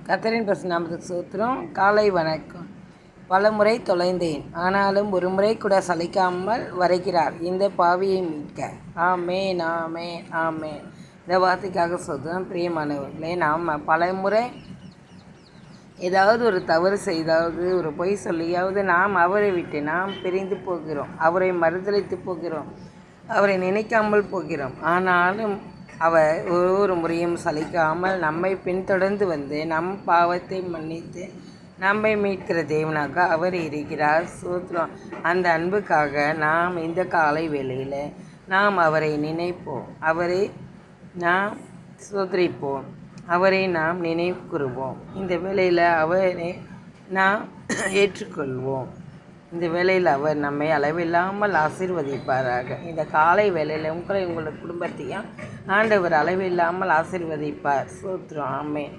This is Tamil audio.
கர்த்தரின் பரிசுத்த நாமத்துக்கு ஸ்தோத்திரம். காலை வணக்கம். பலமுறை தொலைந்தேன், ஆனாலும் ஒரு முறை கூட சலிக்காமல் வருகிறார் இந்த பாவியை மீட்க. ஆமென், ஆமென், ஆமென். இந்த வார்த்தைக்காக ஸ்தோத்திரம். பிரியமானவர்களே, நாம் பலமுறை ஏதாவது ஒரு தவறு செய்தாவது, ஒரு பொய் சொல்லியாவது நாம் அவரை விட்டு நாம் பிரிந்து போகிறோம், அவரை மறுதலித்து போகிறோம், அவரை நினைக்காமல் போகிறோம். ஆனாலும் அவர் ஒவ்வொரு முறையும் சலிக்காமல் நம்மை பின்தொடர்ந்து வந்து நம் பாவத்தை மன்னித்து நம்மை மீட்கிற தேவனாக அவர் இருக்கிறார். சூத்திரம். அந்த அன்புக்காக நாம் இந்த காலை வேளையில் நாம் அவரை நினைப்போம், அவரை நாம் சோதரிப்போம், அவரை நாம் நினைவு கூறுவோம். இந்த வேளையில் அவரை நாம் ஏற்றுக்கொள்வோம். இந்த வேளையில் அவர் நம்மை அளவில்லாமல் ஆசீர்வதிப்பாராக. இந்த காலை வேளையில் உங்களை உங்களோட குடும்பத்தையும் ஆண்டவர் அளவில்லாமல் ஆசீர்வதிப்பார். ஸ்தோத்திரம். ஆமென்.